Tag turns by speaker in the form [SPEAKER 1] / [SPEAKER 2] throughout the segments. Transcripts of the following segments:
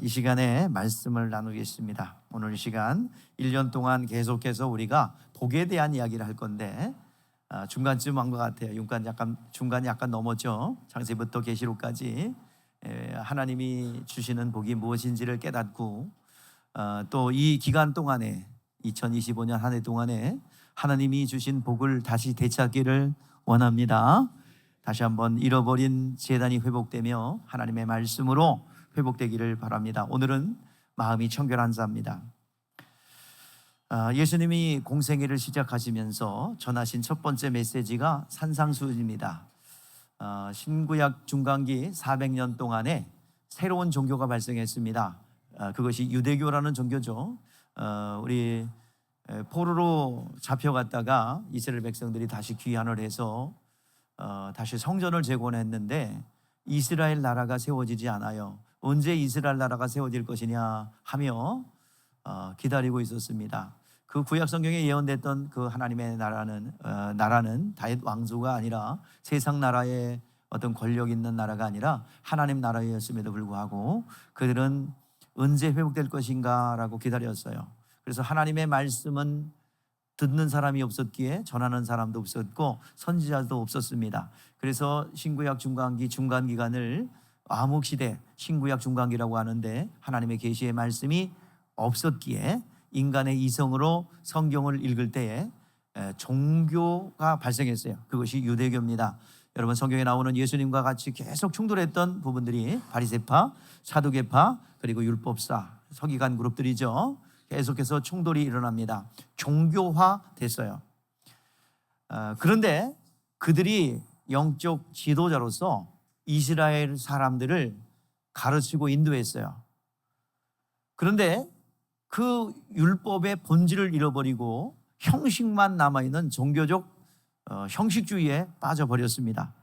[SPEAKER 1] 시간에 말씀을 나누겠습니다. 오늘 이 시간 1년 동안 계속해서 우리가 복에 대한 이야기를 할 건데 중간쯤 한 것 같아요. 중간이 약간 넘었죠. 창세부터 계시록까지 하나님이 주시는 복이 무엇인지를 깨닫고 또 이 기간 동안에 2025년 한 해 동안에 하나님이 주신 복을 다시 되찾기를 원합니다. 다시 한번 잃어버린 재단이 회복되며 하나님의 말씀으로 회복되기를 바랍니다. 오늘은 마음이 청결한 자입니다. 예수님이 공생애를 시작하시면서 전하신 첫 번째 메시지가 산상수훈입니다. 신구약 중간기 400년 동안에 새로운 종교가 발생했습니다. 그것이 유대교라는 종교죠. 우리 포로로 잡혀갔다가 이스라엘 백성들이 다시 귀환을 해서 다시 성전을 재건했는데 이스라엘 나라가 세워지지 않아요. 언제 이스라엘 나라가 세워질 것이냐 하며 기다리고 있었습니다. 그 구약 성경에 예언됐던 그 하나님의 나라는 다윗 왕조가 아니라 세상 나라의 어떤 권력 있는 나라가 아니라 하나님 나라였음에도 불구하고 그들은 언제 회복될 것인가 라고 기다렸어요. 그래서 하나님의 말씀은 듣는 사람이 없었기에 전하는 사람도 없었고 선지자도 없었습니다. 그래서 신구약 중간기 중간기간을 암흑시대, 신구약 중간기라고 하는데 하나님의 계시의 말씀이 없었기에 인간의 이성으로 성경을 읽을 때에 종교가 발생했어요. 그것이 유대교입니다. 여러분 성경에 나오는 예수님과 같이 계속 충돌했던 부분들이 바리새파, 사두개파, 그리고 율법사, 서기관 그룹들이죠. 계속해서 충돌이 일어납니다. 종교화 됐어요. 그런데 그들이 영적 지도자로서 이스라엘 사람들을 가르치고 인도했어요. 그런데 그 율법의 본질을 잃어버리고 형식만 남아있는 종교적 형식주의에 빠져버렸습니다.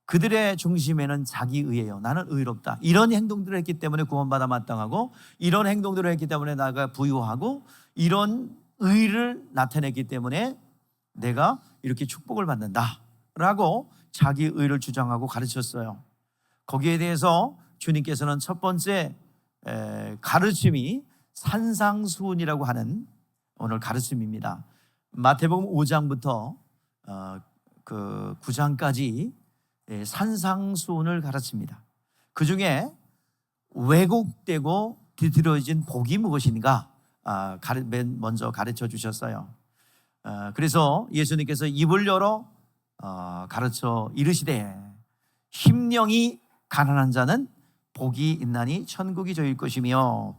[SPEAKER 1] 그들의 중심에는 자기의예요. 나는 의롭다. 이런 행동들을 했기 때문에 구원받아 마땅하고 이런 행동들을 했기 때문에 나가 부유하고 이런 의를 나타냈기 때문에 내가 이렇게 축복을 받는다 라고 자기의를 주장하고 가르쳤어요. 거기에 대해서 주님께서는 첫 번째 가르침이 산상수훈이라고 하는 오늘 가르침입니다. 마태복음 5장부터 그 9장까지 산상수훈을 가르칩니다. 그 중에 왜곡되고 뒤틀어진 복이 무엇인가 먼저 가르쳐 주셨어요. 그래서 예수님께서 입을 열어 가르쳐 이르시되 심령이 가난한 자는 복이 있나니 천국이 저일 것이며.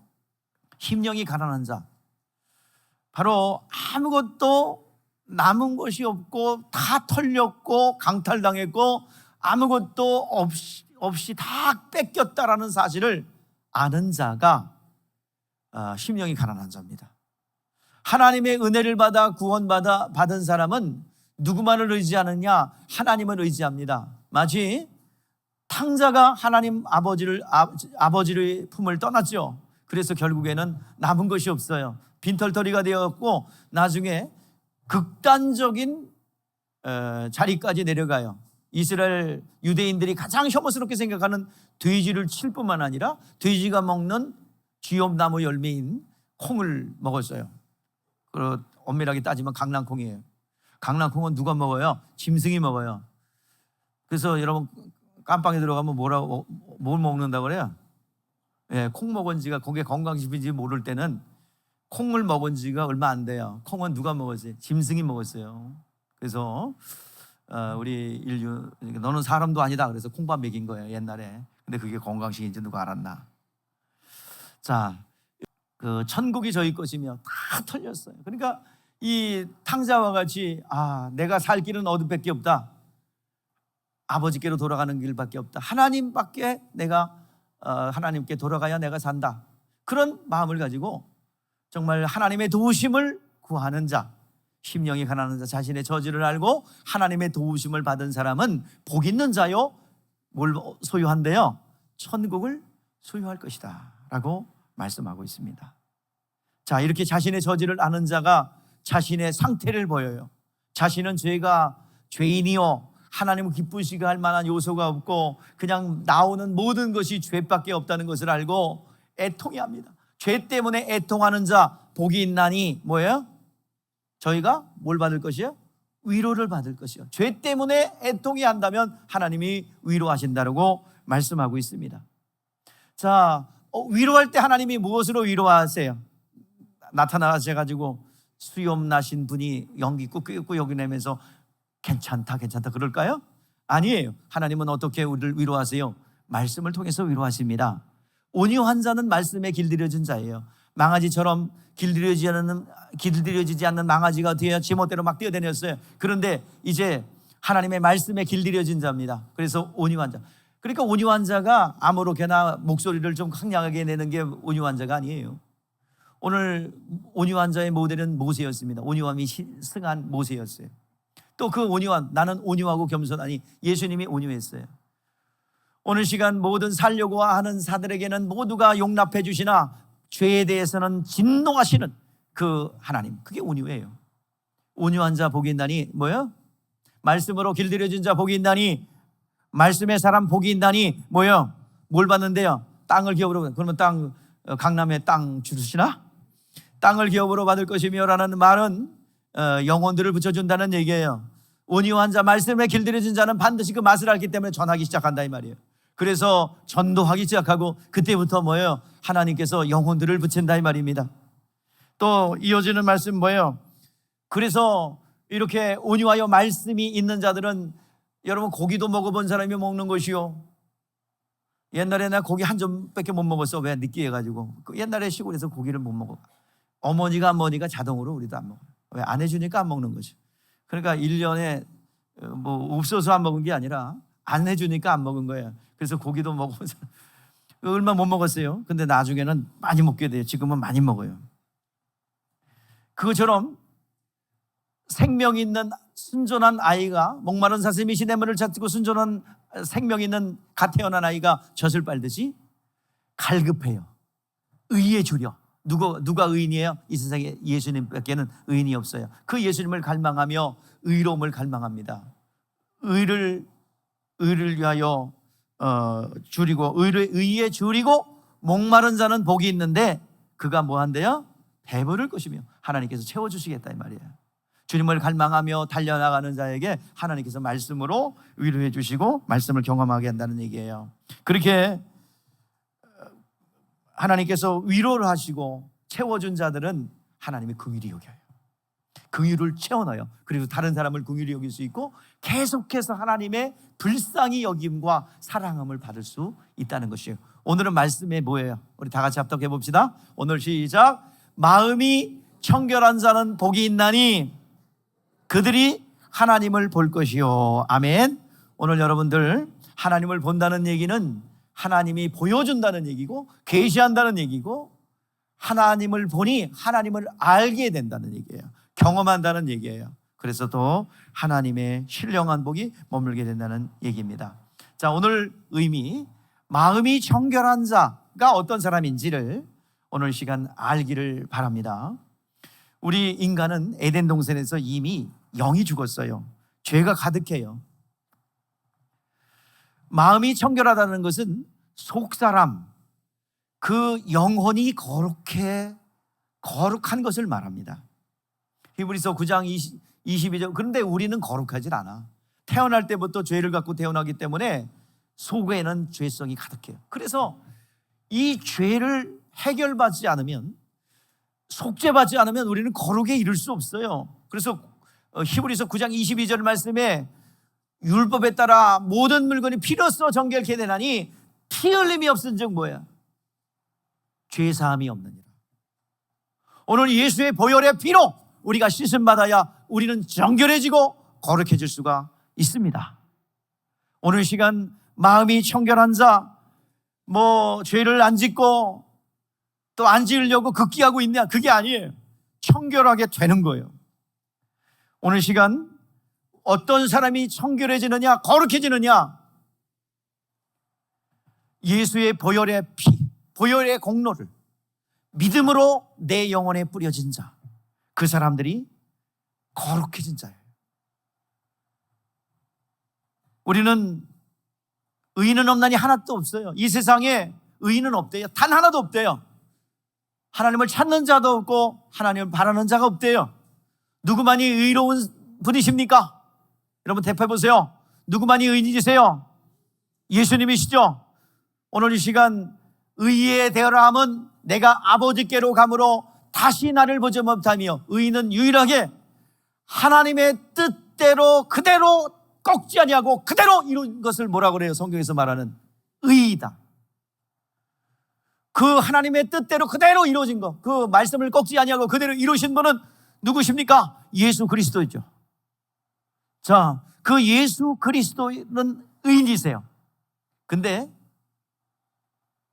[SPEAKER 1] 심령이 가난한 자, 바로 아무것도 남은 것이 없고 다 털렸고 강탈당했고 아무것도 없이 다 뺏겼다라는 사실을 아는 자가 심령이 가난한 자입니다. 하나님의 은혜를 받아 받은 사람은 누구만을 의지하느냐? 하나님을 의지합니다. 마치 탕자가 하나님 아버지의 품을 떠났죠. 그래서 결국에는 남은 것이 없어요. 빈털터리가 되었고 나중에 극단적인 자리까지 내려가요. 이스라엘 유대인들이 가장 혐오스럽게 생각하는 돼지를 칠 뿐만 아니라 돼지가 먹는 쥐염나무 열매인 콩을 먹었어요. 엄밀하게 따지면 강낭콩이에요. 강낭콩은 누가 먹어요? 짐승이 먹어요. 그래서 여러분 깜빵에 들어가면 뭘 먹는다고 그래요? 콩 먹은 지가 그게 건강식인지 모를 때는 콩을 먹은 지가 얼마 안 돼요. 콩은 누가 먹었어요? 짐승이 먹었어요. 그래서 우리 인류 너는 사람도 아니다 그래서 콩밥 먹인 거예요 옛날에. 근데 그게 건강식인지 누가 알았나? 자, 그 천국이 저희 것이며 다 털렸어요. 그러니까 이 탕자와 같이 내가 살 길은 어디밖에 없다. 아버지께로 돌아가는 길밖에 없다. 하나님밖에 내가 하나님께 돌아가야 내가 산다. 그런 마음을 가지고 정말 하나님의 도우심을 구하는 자, 심령이 가난한 자, 자신의 저지를 알고 하나님의 도우심을 받은 사람은 복 있는 자요. 뭘 소유한대요? 천국을 소유할 것이다 라고 말씀하고 있습니다. 자, 이렇게 자신의 저지를 아는 자가 자신의 상태를 보여요. 자신은 죄인이요 하나님을 기쁘시게 할 만한 요소가 없고 그냥 나오는 모든 것이 죄밖에 없다는 것을 알고 애통해 합니다. 죄 때문에 애통하는 자 복이 있나니 뭐예요? 저희가 뭘 받을 것이요? 위로를 받을 것이요. 죄 때문에 애통해 한다면 하나님이 위로하신다고 말씀하고 있습니다. 자, 위로할 때 하나님이 무엇으로 위로하세요? 나타나셔가지고 수염 나신 분이 연기 끄끄 여기 내면서 괜찮다 그럴까요? 아니에요. 하나님은 어떻게 우리를 위로하세요? 말씀을 통해서 위로하십니다. 온유한 자는 말씀에 길들여진 자예요. 망아지처럼 길들여지지 않는 망아지가 되어 제멋대로 막 뛰어다녔어요. 그런데 이제 하나님의 말씀에 길들여진 자입니다. 그래서 온유한 자. 그러니까 온유한 자가 아무렇게나 목소리를 좀 강력하게 내는 게 온유한 자가 아니에요. 오늘 온유한 자의 모델은 모세였습니다. 온유함이 승한 모세였어요. 또 그 온유한, 나는 온유하고 겸손하니 예수님이 온유했어요. 오늘 시간 모든 살려고 하는 자들에게는 모두가 용납해 주시나 죄에 대해서는 진노하시는 그 하나님, 그게 온유예요. 온유한 자 복이 있나니 뭐예요? 말씀으로 길들여진 자 복이 있나니, 말씀의 사람 복이 있나니 뭐예요? 뭘 받는데요? 땅을 기업으로. 그러면 강남에 땅 주시나? 땅을 기업으로 받을 것이며 라는 말은 영혼들을 붙여준다는 얘기예요. 온유한 자, 말씀에 길들여진 자는 반드시 그 맛을 알기 때문에 전하기 시작한다 이 말이에요. 그래서 전도하기 시작하고 그때부터 뭐예요? 하나님께서 영혼들을 붙인다 이 말입니다. 또 이어지는 말씀 뭐예요? 그래서 이렇게 온유하여 말씀이 있는 자들은, 여러분 고기도 먹어본 사람이 먹는 것이요. 옛날에 나 고기 한 점밖에 못 먹었어. 왜? 느끼해가지고. 옛날에 시골에서 고기를 못 먹어. 어머니가 자동으로 우리도 안 먹어요. 왜? 안 해주니까 안 먹는 거죠. 그러니까 1년에 뭐 없어서 안 먹은 게 아니라 안 해주니까 안 먹은 거예요. 그래서 고기도 먹어본 사람 얼마 못 먹었어요. 근데 나중에는 많이 먹게 돼요. 지금은 많이 먹어요. 그것처럼 생명 있는 순전한 아이가, 목마른 사슴이 시냇물을 찾고 순전한 생명 있는 갓 태어난 아이가 젖을 빨듯이 갈급해요. 의에 주려. 누가 의인이에요? 이 세상에 예수님밖에는 의인이 없어요. 그 예수님을 갈망하며 의로움을 갈망합니다. 의를 위하여 줄이고, 의에 줄이고 목마른 자는 복이 있는데 그가 뭐 한대요? 배부를 것이며 하나님께서 채워주시겠다 이 말이에요. 주님을 갈망하며 달려나가는 자에게 하나님께서 말씀으로 위로해 주시고 말씀을 경험하게 한다는 얘기예요. 그렇게 하나님께서 위로를 하시고 채워준 자들은 하나님이 긍휼히 여겨요. 긍휼을 채워넣어요. 그리고 다른 사람을 긍휼히 여길 수 있고 계속해서 하나님의 불쌍히 여김과 사랑함을 받을 수 있다는 것이에요. 오늘은 말씀에 뭐예요? 우리 다 같이 합독해 봅시다. 오늘 시작. 마음이 청결한 자는 복이 있나니 그들이 하나님을 볼 것이요. 아멘. 오늘 여러분들 하나님을 본다는 얘기는 하나님이 보여준다는 얘기고 계시한다는 얘기고, 하나님을 보니 하나님을 알게 된다는 얘기예요. 경험한다는 얘기예요. 그래서 또 하나님의 신령한 복이 머물게 된다는 얘기입니다. 자, 오늘 의미, 마음이 청결한 자가 어떤 사람인지를 오늘 시간 알기를 바랍니다. 우리 인간은 에덴 동산에서 이미 영이 죽었어요. 죄가 가득해요. 마음이 청결하다는 것은 속사람, 그 영혼이 거룩한 것을 말합니다. 히브리서 9장 22절. 그런데 우리는 거룩하지 않아. 태어날 때부터 죄를 갖고 태어나기 때문에 속에는 죄성이 가득해요. 그래서 이 죄를 해결받지 않으면, 속죄받지 않으면 우리는 거룩에 이를 수 없어요. 그래서 히브리서 9장 22절 말씀에 율법에 따라 모든 물건이 피로써 정결케 되나니 피 흘림이 없은즉 뭐야? 죄사함이 없느니라. 오늘 예수의 보혈의 피로 우리가 씻음 받아야 우리는 정결해지고 거룩해질 수가 있습니다. 오늘 시간 마음이 청결한 자, 죄를 안 짓고 또 안 지으려고 극기하고 있냐? 그게 아니에요. 청결하게 되는 거예요. 오늘 시간 어떤 사람이 청결해지느냐, 거룩해지느냐? 예수의 보혈의 피, 보혈의 공로를 믿음으로 내 영혼에 뿌려진 자, 그 사람들이 거룩해진 자예요. 우리는 의인은 없나니 하나도 없어요. 이 세상에 의인은 없대요. 단 하나도 없대요. 하나님을 찾는 자도 없고 하나님을 바라는 자가 없대요. 누구만이 의로운 분이십니까? 여러분 대표해 보세요. 누구만이 의인이세요? 예수님이시죠? 오늘 이 시간 의의 대화함은 내가 아버지께로 가므로 다시 나를 보지 못하며, 의인은 유일하게 하나님의 뜻대로 그대로 꺾지 아니하고 그대로 이룬 것을 뭐라고 그래요? 성경에서 말하는 의이다. 그 하나님의 뜻대로 그대로 이루어진 것, 그 말씀을 꺾지 아니하고 그대로 이루신 분은 누구십니까? 예수 그리스도이죠. 자, 그 예수 그리스도는 의인이세요. 근데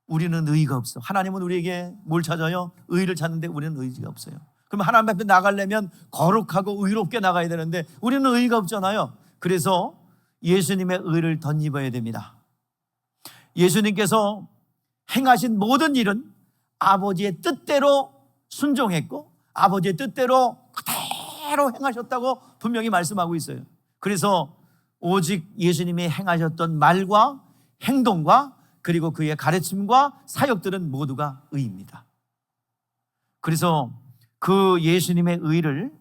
[SPEAKER 1] 우리는 의의가 없어. 하나님은 우리에게 뭘 찾아요? 의의를 찾는데 우리는 의의가 없어요. 그럼 하나님 앞에 나가려면 거룩하고 의롭게 나가야 되는데 우리는 의의가 없잖아요. 그래서 예수님의 의를 덧입어야 됩니다. 예수님께서 행하신 모든 일은 아버지의 뜻대로 순종했고 아버지의 뜻대로 그대로 행하셨다고 분명히 말씀하고 있어요. 그래서 오직 예수님이 행하셨던 말과 행동과 그리고 그의 가르침과 사역들은 모두가 의입니다. 그래서 그 예수님의 의를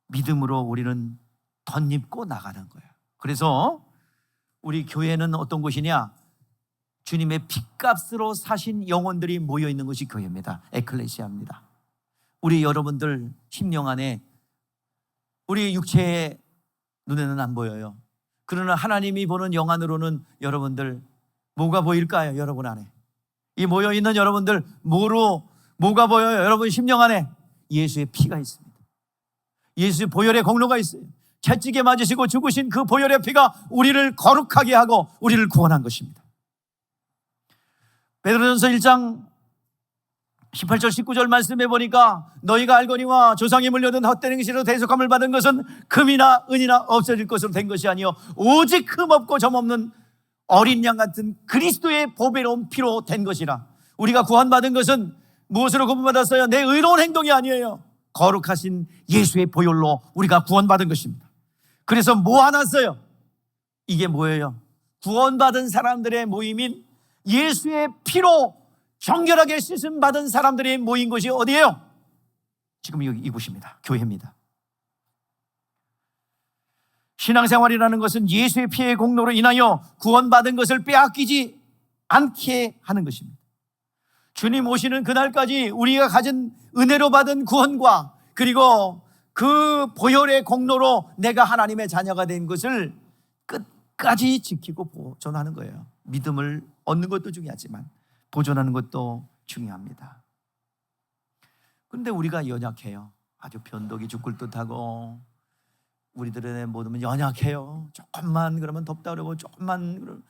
[SPEAKER 1] 믿음으로 우리는 덧입고 나가는 거예요. 그래서 우리 교회는 어떤 곳이냐? 주님의 핏값으로 사신 영혼들이 모여있는 것이 교회입니다. 에클레시아입니다. 우리 여러분들 심령 안에, 우리 육체의 눈에는 안 보여요. 그러나 하나님이 보는 영안으로는 여러분들 뭐가 보일까요? 여러분 안에 이 모여있는 여러분들 뭐가 보여요? 여러분 심령 안에 예수의 피가 있습니다. 예수의 보혈의 공로가 있어요. 채찍에 맞으시고 죽으신 그 보혈의 피가 우리를 거룩하게 하고 우리를 구원한 것입니다. 베드로전서 1장 18절 19절 말씀해 보니까 너희가 알거니와 조상이 물려든 헛된 행실로 대속함을 받은 것은 금이나 은이나 없어질 것으로 된 것이 아니요 오직 흠 없고 점 없는 어린 양 같은 그리스도의 보배로운 피로 된 것이라. 우리가 구원받은 것은 무엇으로 구원받았어요? 내 의로운 행동이 아니에요. 거룩하신 예수의 보혈로 우리가 구원받은 것입니다. 그래서 모아놨어요. 이게 뭐예요? 구원받은 사람들의 모임인 예수의 피로 정결하게 씻음받은 사람들이 모인 곳이 어디예요? 지금 여기 이곳입니다. 교회입니다. 신앙생활이라는 것은 예수의 피의 공로로 인하여 구원받은 것을 빼앗기지 않게 하는 것입니다. 주님 오시는 그날까지 우리가 가진 은혜로 받은 구원과 그리고 그 보혈의 공로로 내가 하나님의 자녀가 된 것을 끝까지 지키고 보존하는 거예요. 믿음을 얻는 것도 중요하지만 보존하는 것도 중요합니다. 그런데 우리가 연약해요. 아주 변덕이 죽을 듯하고 우리들의 모두는 연약해요. 조금만 그러면 덥다 그러고 조금만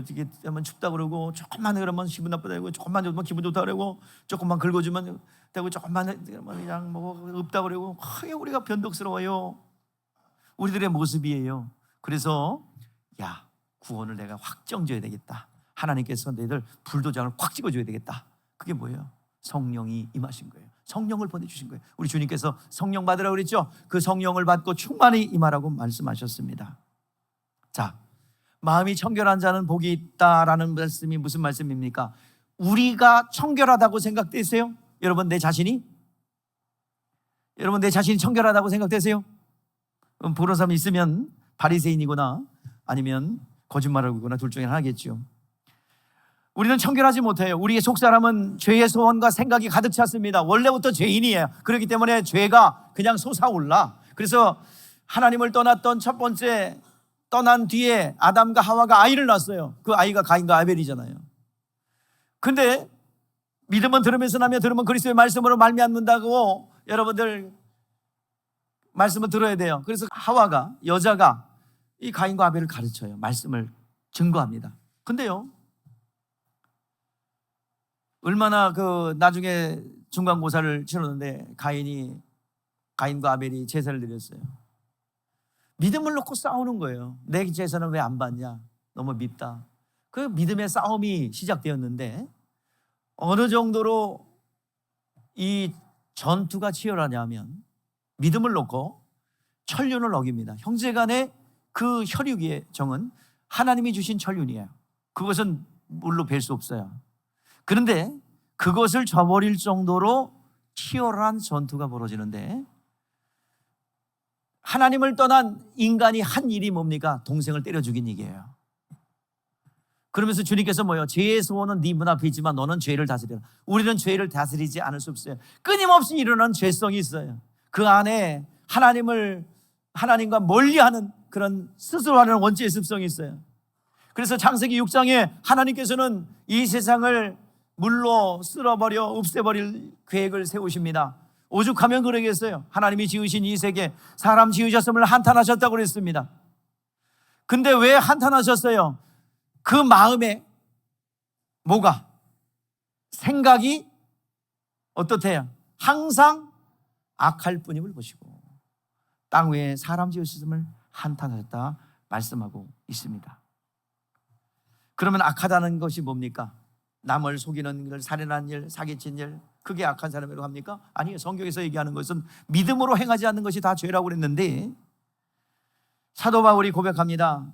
[SPEAKER 1] 이게 하면 춥다 그러고 조금만 그러면 기분 나쁘다 그러고 조금만 좀 기분 좋다 그러고 조금만 긁어주면 되고 조금만 그냥 뭐 없다 그러고 우리가 변덕스러워요. 우리들의 모습이에요. 그래서 구원을 내가 확 정줘야 되겠다. 하나님께서 너희들 불도장을 확 찍어줘야 되겠다. 그게 뭐예요? 성령이 임하신 거예요. 성령을 보내주신 거예요. 우리 주님께서 성령 받으라고 그랬죠? 그 성령을 받고 충만히 임하라고 말씀하셨습니다. 자, 마음이 청결한 자는 복이 있다라는 말씀이 무슨 말씀입니까? 우리가 청결하다고 생각되세요? 여러분 내 자신이 청결하다고 생각되세요? 그런 사람이 있으면 바리새인이거나 아니면 거짓말하고나 둘 중에 하나겠죠. 우리는 청결하지 못해요. 우리의 속사람은 죄의 소원과 생각이 가득 찼습니다. 원래부터 죄인이에요. 그렇기 때문에 죄가 그냥 솟아올라. 그래서 하나님을 떠났던 첫 번째 떠난 뒤에 아담과 하와가 아이를 낳았어요. 그 아이가 가인과 아벨이잖아요. 근데 믿음은 들으면서 나며 들으면 그리스도의 말씀으로 말미암는다고 여러분들 말씀을 들어야 돼요. 그래서 하와가, 여자가 이 가인과 아벨을 가르쳐요. 말씀을 증거합니다. 근데요, 얼마나 나중에 중간고사를 치렀는데 가인과 아벨이 제사를 드렸어요. 믿음을 놓고 싸우는 거예요. 내 제사는 왜 안 받냐? 너무 밉다. 그 믿음의 싸움이 시작되었는데 어느 정도로 이 전투가 치열하냐면 믿음을 놓고 천륜을 어깁니다. 형제간의 그 혈육의 정은 하나님이 주신 천륜이에요. 그것은 물로 뵐 수 없어요. 그런데 그것을 저버릴 정도로 치열한 전투가 벌어지는데, 하나님을 떠난 인간이 한 일이 뭡니까? 동생을 때려 죽인 얘기예요. 그러면서 주님께서 뭐예요? 죄의 소원은 네 문 앞에 있지만 너는 죄를 다스려라. 우리는 죄를 다스리지 않을 수 없어요. 끊임없이 일어나는 죄성이 있어요. 그 안에 하나님과 멀리하는 그런 스스로 하는 원죄의 습성이 있어요. 그래서 창세기 6장에 하나님께서는 이 세상을 물로 쓸어버려 없애버릴 계획을 세우십니다. 오죽하면 그러겠어요. 하나님이 지으신 이 세계, 사람 지으셨음을 한탄하셨다고 그랬습니다. 근데 왜 한탄하셨어요? 그 마음에 뭐가? 생각이 어떻대요? 항상 악할 뿐임을 보시고 땅 위에 사람 지으셨음을 한탄하셨다 말씀하고 있습니다. 그러면 악하다는 것이 뭡니까? 남을 속이는 일, 살인하는 일, 사기친 일, 그게 악한 사람이라고 합니까? 아니요. 성경에서 얘기하는 것은 믿음으로 행하지 않는 것이 다 죄라고 그랬는데, 사도 바울이 고백합니다.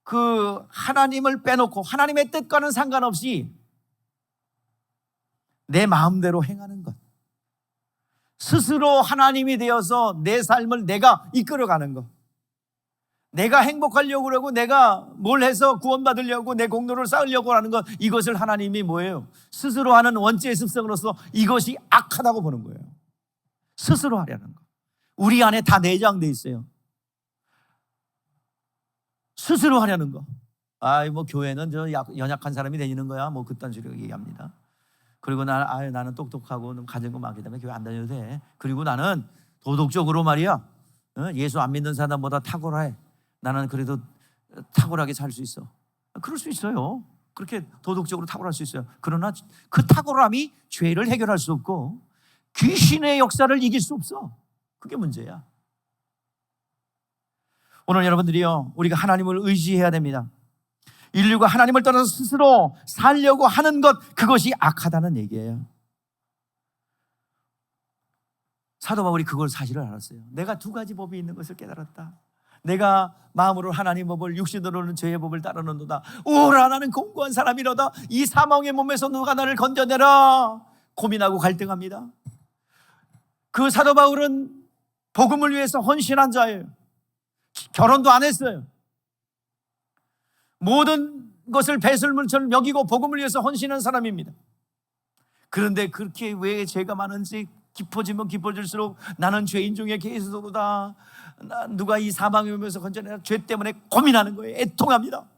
[SPEAKER 1] 그 하나님을 빼놓고 하나님의 뜻과는 상관없이 내 마음대로 행하는 것, 스스로 하나님이 되어서 내 삶을 내가 이끌어가는 것, 내가 행복하려고 그러고 내가 뭘 해서 구원받으려고 내 공로를 쌓으려고 하는 것, 이것을 하나님이 뭐예요? 스스로 하는 원죄의 습성으로서 이것이 악하다고 보는 거예요. 스스로 하려는 것. 우리 안에 다 내장돼 있어요. 스스로 하려는 거. 뭐 교회는 저 연약한 사람이 다니는 거야, 뭐 그딴 식으로 얘기합니다. 그리고 나는 똑똑하고 가진 거 많기 때문에 교회 안 다녀도 돼. 그리고 나는 도덕적으로 말이야, 예수 안 믿는 사람보다 탁월해. 나는 그래도 탁월하게 살 수 있어. 그럴 수 있어요. 그렇게 도덕적으로 탁월할 수 있어요. 그러나 그 탁월함이 죄를 해결할 수 없고 귀신의 역사를 이길 수 없어. 그게 문제야. 오늘 여러분들이요, 우리가 하나님을 의지해야 됩니다. 인류가 하나님을 떠나서 스스로 살려고 하는 것, 그것이 악하다는 얘기예요. 사도 바울이 그걸 사실을 알았어요. 내가 두 가지 법이 있는 것을 깨달았다. 내가 마음으로 하나님 법을, 육신으로는 죄의 법을 따르는도다. 오라, 나는 공고한 사람이로다. 이 사망의 몸에서 누가 나를 건져내라. 고민하고 갈등합니다. 그 사도 바울은 복음을 위해서 헌신한 자예요. 결혼도 안 했어요. 모든 것을 배설물처럼 여기고 복음을 위해서 헌신한 사람입니다. 그런데 그렇게 왜 죄가 많은지 깊어지면 깊어질수록 나는 죄인 중에 개수도다. 누가 이 사망의 몸에서 건져내라. 죄 때문에 고민하는 거예요. 애통합니다.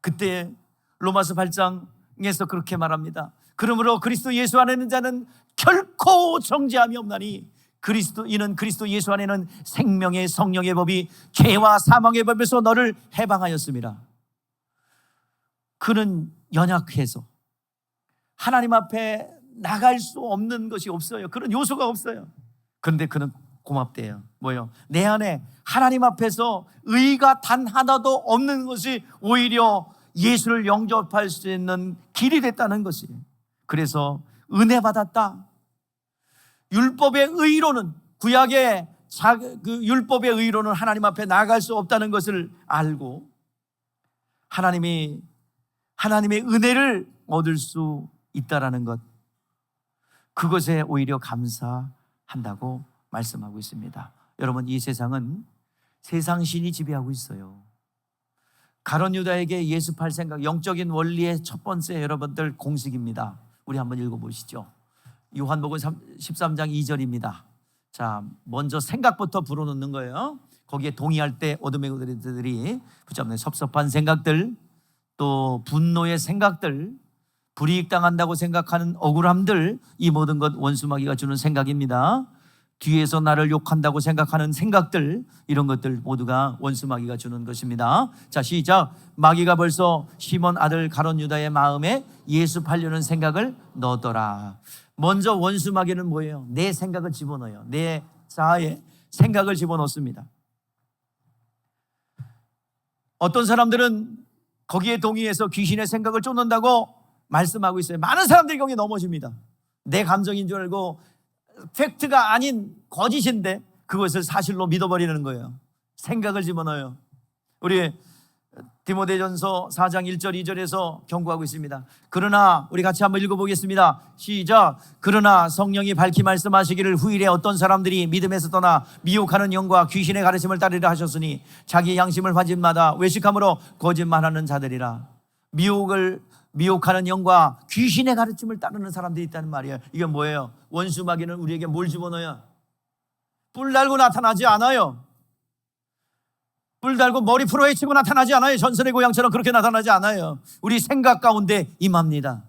[SPEAKER 1] 그때 로마서 8장에서 그렇게 말합니다. 그러므로 그리스도 예수 안에 있는 자는 결코 정죄함이 없나니 이는 그리스도 예수 안에는 생명의 성령의 법이 죄와 사망의 법에서 너를 해방하였습니다. 그는 연약해서 하나님 앞에 나갈 수 없는 것이 없어요. 그런 요소가 없어요. 그런데 그는 고맙대요. 뭐요? 내 안에 하나님 앞에서 의가 단 하나도 없는 것이 오히려 예수를 영접할 수 있는 길이 됐다는 것이에요. 그래서 은혜 받았다. 율법의 의로는, 구약의 그 율법의 의로는 하나님 앞에 나아갈 수 없다는 것을 알고 하나님의 은혜를 얻을 수 있다라는 것, 그것에 오히려 감사한다고 말씀하고 있습니다. 여러분, 이 세상은 세상 신이 지배하고 있어요. 가룟 유다에게 예습할 생각, 영적인 원리의 첫 번째 여러분들 공식입니다. 우리 한번 읽어보시죠. 요한복음 13장 2절입니다. 자, 먼저 생각부터 불어넣는 거예요. 거기에 동의할 때 어둠의 그들이 붙잡는 섭섭한 생각들, 또 분노의 생각들, 불이익 당한다고 생각하는 억울함들, 이 모든 것 원수 마귀가 주는 생각입니다. 뒤에서 나를 욕한다고 생각하는 생각들, 이런 것들 모두가 원수 마귀가 주는 것입니다. 자, 시작. 마귀가 벌써 시몬 아들 가룟 유다의 마음에 예수 팔려는 생각을 넣었더라. 먼저 원수 마귀는 뭐예요? 내 생각을 집어넣어요. 내 자아에 생각을 집어넣습니다. 어떤 사람들은 거기에 동의해서 귀신의 생각을 쫓는다고 말씀하고 있어요. 많은 사람들이 거기에 넘어집니다. 내 감정인 줄 알고 팩트가 아닌 거짓인데 그것을 사실로 믿어버리는 거예요. 생각을 집어넣어요. 우리 디모데전서 4장 1절 2절에서 경고하고 있습니다. 그러나 우리 같이 한번 읽어보겠습니다. 시작. 그러나 성령이 밝히 말씀하시기를 후일에 어떤 사람들이 믿음에서 떠나 미혹하는 영과 귀신의 가르침을 따르려 하셨으니 자기 양심을 가진마다 외식함으로 거짓말하는 자들이라. 미혹하는 영과 귀신의 가르침을 따르는 사람들이 있다는 말이에요. 이게 뭐예요? 원수 마귀는 우리에게 뭘 집어넣어요? 뿔 달고 나타나지 않아요. 뿔 달고 머리 풀어헤치고 나타나지 않아요. 전설의 고향처럼 그렇게 나타나지 않아요. 우리 생각 가운데 임합니다.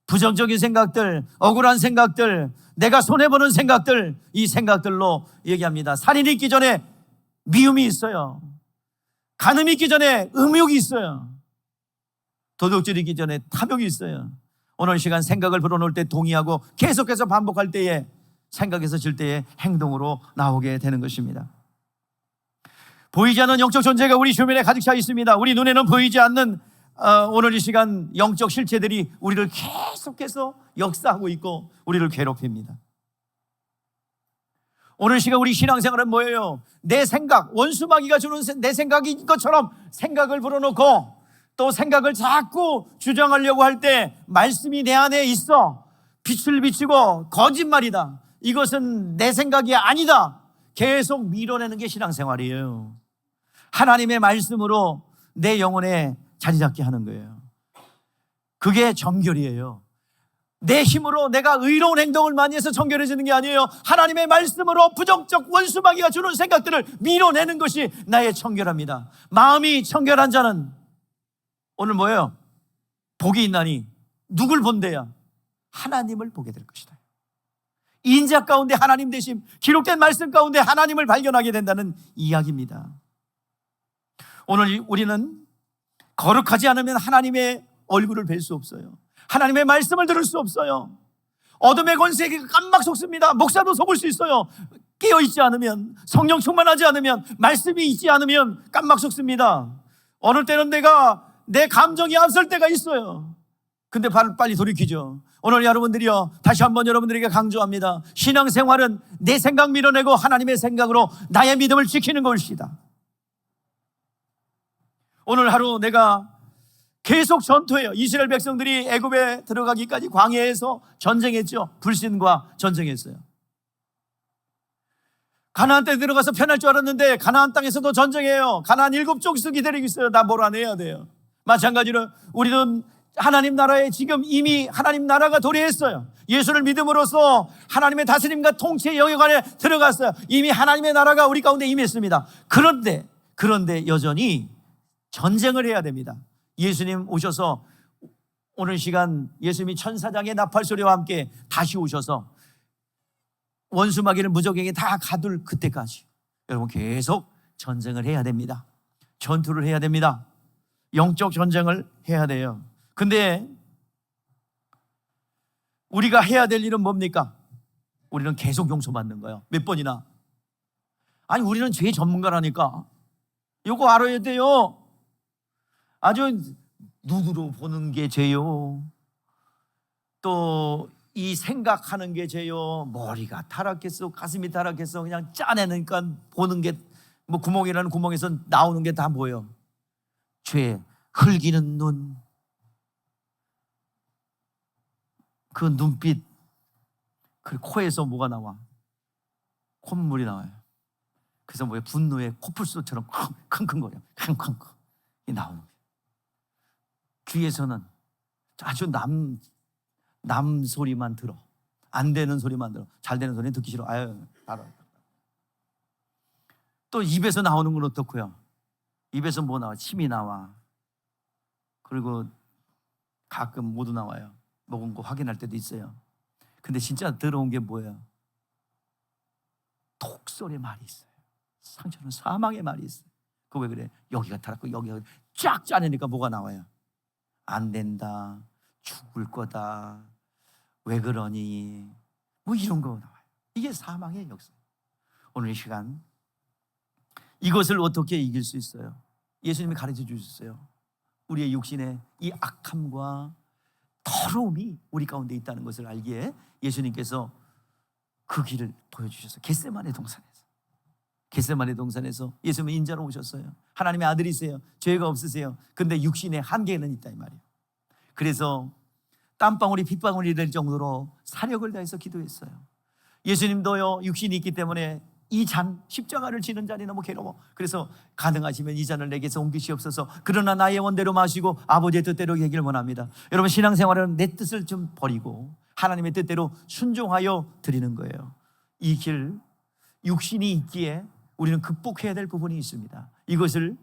[SPEAKER 1] 부정적인 생각들, 억울한 생각들, 내가 손해보는 생각들, 이 생각들로 얘기합니다. 살인이 있기 전에 미움이 있어요. 간음이 있기 전에 음욕이 있어요. 도둑질이 있기 전에 탐욕이 있어요. 오늘 시간 생각을 불어넣을 때 동의하고 계속해서 반복할 때에 생각에서 질 때에 행동으로 나오게 되는 것입니다. 보이지 않는 영적 존재가 우리 주변에 가득 차 있습니다. 우리 눈에는 보이지 않는 오늘 이 시간 영적 실체들이 우리를 계속해서 역사하고 있고 우리를 괴롭힙니다. 오늘 시간 우리 신앙생활은 뭐예요? 내 생각, 원수마귀가 주는 내 생각인 것처럼 생각을 불어넣고 또 생각을 자꾸 주장하려고 할 때 말씀이 내 안에 있어 빛을 비추고 거짓말이다, 이것은 내 생각이 아니다, 계속 밀어내는 게 신앙생활이에요. 하나님의 말씀으로 내 영혼에 자리 잡게 하는 거예요. 그게 정결이에요. 내 힘으로 내가 의로운 행동을 많이 해서 정결해지는 게 아니에요. 하나님의 말씀으로 부정적 원수마귀가 주는 생각들을 밀어내는 것이 나의 청결합니다. 마음이 청결한 자는 오늘 뭐예요? 복이 있나니 누굴 본대야? 하나님을 보게 될 것이다. 인자 가운데 하나님 되심, 기록된 말씀 가운데 하나님을 발견하게 된다는 이야기입니다. 오늘 우리는 거룩하지 않으면 하나님의 얼굴을 뵐 수 없어요. 하나님의 말씀을 들을 수 없어요. 어둠의 권세에게 깜막 속습니다. 목사도 속을 수 있어요. 깨어있지 않으면, 성령 충만하지 않으면, 말씀이 있지 않으면 깜막 속습니다. 어느 때는 내 감정이 앞설 때가 있어요. 근데 빨리 돌이키죠. 오늘 여러분들이요, 다시 한번 여러분들에게 강조합니다. 신앙생활은 내 생각 밀어내고 하나님의 생각으로 나의 믿음을 지키는 것이다. 오늘 하루 내가 계속 전투해요. 이스라엘 백성들이 애굽에 들어가기까지 광야에서 전쟁했죠. 불신과 전쟁했어요. 가나안 땅에 들어가서 편할 줄 알았는데 가나안 땅에서도 전쟁해요. 가나안 7족속 기다리고 있어요. 나 몰아내야 돼요. 마찬가지로 우리는 하나님 나라에 지금 이미 하나님 나라가 도래했어요. 예수를 믿음으로써 하나님의 다스림과 통치의 영역 안에 들어갔어요. 이미 하나님의 나라가 우리 가운데 임했습니다. 그런데 여전히 전쟁을 해야 됩니다. 예수님 오셔서 오늘 시간 예수님이 천사장의 나팔소리와 함께 다시 오셔서 원수마귀를 무적에게 다 가둘 그때까지 여러분 계속 전쟁을 해야 됩니다. 전투를 해야 됩니다. 영적 전쟁을 해야 돼요. 근데 우리가 해야 될 일은 뭡니까? 우리는 계속 용서받는 거예요. 몇 번이나. 아니 우리는 죄 전문가라니까. 이거 알아야 돼요. 아주 누구로 보는 게 죄요, 또 이 생각하는 게 죄요, 머리가 타락했어, 가슴이 타락했어, 그냥 짜내니까 보는 게 뭐 구멍이라는 구멍에서 나오는 게 다 뭐예요? 죄. 흘기는 눈, 그 눈빛, 그 코에서 뭐가 나와? 콧물이 나와요. 그래서 뭐예요? 분노의 코뿔소처럼 킁킁거려. 킁킁 이 나오는 거예요. 귀에서는 아주 남 소리만 들어. 안 되는 소리만 들어. 잘 되는 소리는 듣기 싫어. 아유, 알아. 또 입에서 나오는 건 어떻고요? 입에서 뭐 나와? 침이 나와. 그리고 가끔 모두 나와요. 먹은 거 확인할 때도 있어요. 근데 진짜 더러운 게 뭐예요? 톡소리의 말이 있어요. 상처는 사망의 말이 있어요. 그거 왜 그래? 여기가 타락고 여기가 쫙 짜내니까 뭐가 나와요? 안 된다, 죽을 거다, 왜 그러니, 뭐 이런 거 나와요. 이게 사망의 역사. 오늘 이 시간 이것을 어떻게 이길 수 있어요? 예수님이 가르쳐 주셨어요. 우리의 육신의 이 악함과 더러움이 우리 가운데 있다는 것을 알기에 예수님께서 그 길을 보여주셨어요. 겟세마네 동산에서 겟세마네 동산에서 예수님은 인자로 오셨어요. 하나님의 아들이세요. 죄가 없으세요. 근데 육신의 한계는 있다 이 말이에요. 그래서 땀방울이 핏방울이 될 정도로 사력을 다해서 기도했어요. 예수님도요, 육신이 있기 때문에 이 잔, 십자가를 지는 잔이 너무 괴로워. 그래서 가능하시면 이 잔을 내게서 옮기시옵소서. 그러나 나의 원대로 마시고 아버지의 뜻대로 되기를 원합니다. 여러분, 신앙생활은 내 뜻을 좀 버리고 하나님의 뜻대로 순종하여 드리는 거예요. 이 길, 육신이 있기에 우리는 극복해야 될 부분이 있습니다. 이것을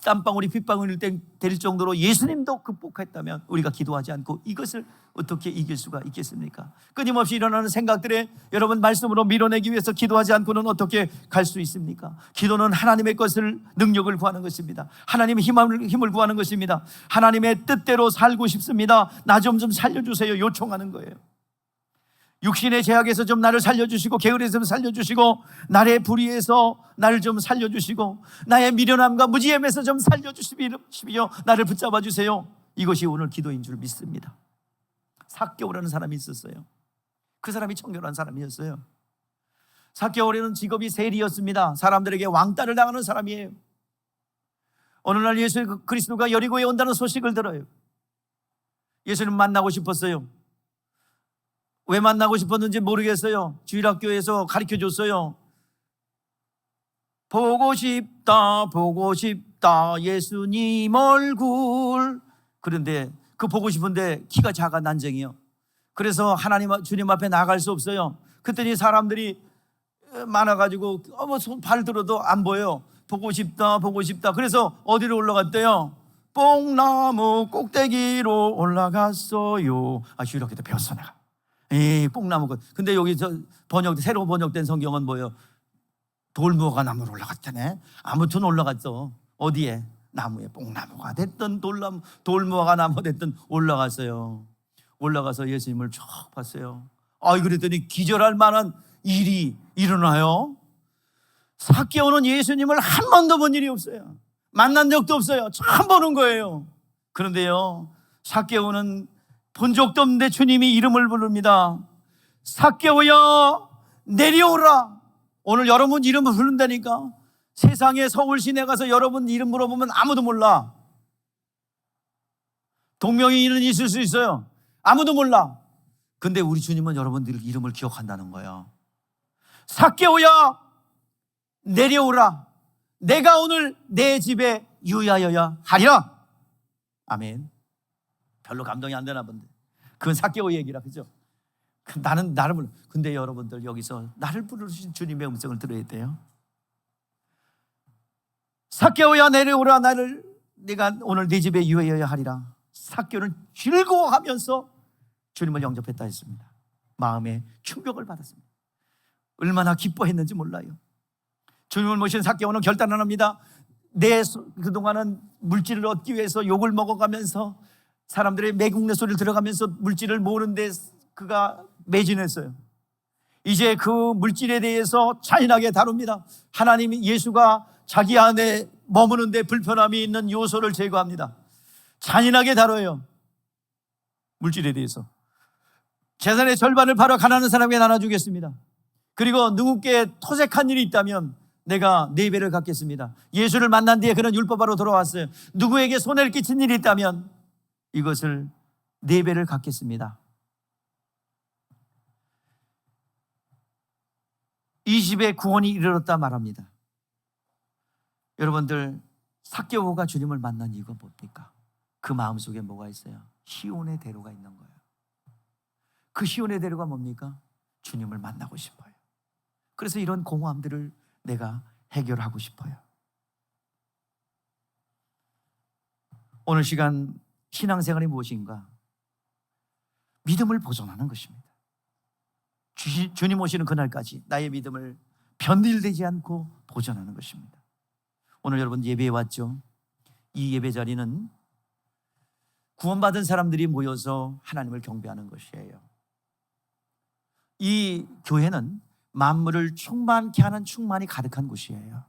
[SPEAKER 1] 땀방울이 핏방울이 될 정도로 예수님도 극복했다면 우리가 기도하지 않고 이것을 어떻게 이길 수가 있겠습니까? 끊임없이 일어나는 생각들에 여러분 말씀으로 밀어내기 위해서 기도하지 않고는 어떻게 갈 수 있습니까? 기도는 하나님의 것을, 능력을 구하는 것입니다. 하나님의 힘을 구하는 것입니다. 하나님의 뜻대로 살고 싶습니다. 나 좀 살려주세요. 요청하는 거예요. 육신의 제약에서 좀 나를 살려주시고, 게으름에서 좀 살려주시고, 나의 불의에서 나를 좀 살려주시고, 나의 미련함과 무지함에서 좀 살려주시며 나를 붙잡아 주세요. 이것이 오늘 기도인 줄 믿습니다. 삭개오라는 사람이 있었어요. 그 사람이 청결한 사람이었어요. 삭개오라는 직업이 세리였습니다. 사람들에게 왕따를 당하는 사람이에요. 어느 날 예수 그리스도가 여리고에 온다는 소식을 들어요. 예수님 만나고 싶었어요. 왜 만나고 싶었는지 모르겠어요. 주일학교에서 가르쳐줬어요. 보고 싶다 예수님 얼굴. 그런데 그 보고 싶은데 키가 작아 난쟁이요. 그래서 주님 앞에 나갈 수 없어요. 그랬더니 사람들이 많아가지고 발 들어도 안 보여요. 보고 싶다. 그래서 어디로 올라갔대요? 뽕나무 꼭대기로 올라갔어요. 주일학교 때 배웠어 내가. 뽕나무. 근데 여기 새로 번역된 성경은 뭐예요? 돌무화과 나무로 올라갔다네. 아무튼 올라갔어. 어디에? 나무에. 뽕나무가 됐든 돌무화과 나무 됐든 올라갔어요. 올라가서 예수님을 쭉 봤어요. 그랬더니 기절할 만한 일이 일어나요. 삭개오는 예수님을 한 번도 본 일이 없어요. 만난 적도 없어요. 처음 보는 거예요. 그런데요, 삭개오는 본 적도 없는데 주님이 이름을 부릅니다. 삭개오야 내려오라. 오늘 여러분 이름을 부른다니까. 세상에 서울 시내 가서 여러분 이름 물어보면 아무도 몰라. 동명이인은 있을 수 있어요. 아무도 몰라. 근데 우리 주님은 여러분들 이름을 기억한다는 거예요. 삭개오야 내려오라. 내가 오늘 내 집에 유하여야 하리라. 아멘. 별로 감동이 안 되나 본데. 그건 삭개오 얘기라, 그죠? 나는 나를 불러. 근데 여러분들 여기서 나를 부르신 주님의 음성을 들어야 돼요. 삭개오야 내려오라. 내가 오늘 내 집에 유하여야 하리라. 삭개오는 즐거워하면서 주님을 영접했다 했습니다. 마음에 충격을 받았습니다. 얼마나 기뻐했는지 몰라요. 주님을 모신 삭개오는 결단을 합니다. 그동안은 물질을 얻기 위해서 욕을 먹어가면서 사람들의 매국내 소리를 들어가면서 물질을 모으는데 그가 매진했어요. 이제 그 물질에 대해서 잔인하게 다룹니다. 예수가 자기 안에 머무는데 불편함이 있는 요소를 제거합니다. 잔인하게 다뤄요. 물질에 대해서. 재산의 절반을 바로 가난한 사람에게 나눠주겠습니다. 그리고 누구께 토색한 일이 있다면 내가 4배를 갚겠습니다. 예수를 만난 뒤에 그는 율법하러 돌아왔어요. 누구에게 손해를 끼친 일이 있다면 이것을 4배를 갚겠습니다. 20의 구원이 이르렀다 말합니다. 여러분들, 삭개오가 주님을 만난 이유가 뭡니까? 그 마음속에 뭐가 있어요? 시온의 대로가 있는 거예요. 그 시온의 대로가 뭡니까? 주님을 만나고 싶어요. 그래서 이런 공허함들을 내가 해결하고 싶어요. 오늘 시간 신앙생활이 무엇인가? 믿음을 보존하는 것입니다. 주님 오시는 그날까지 나의 믿음을 변질되지 않고 보존하는 것입니다. 오늘 여러분 예배에 왔죠? 이 예배 자리는 구원받은 사람들이 모여서 하나님을 경배하는 것이에요. 이 교회는 만물을 충만케 하는 충만이 가득한 곳이에요.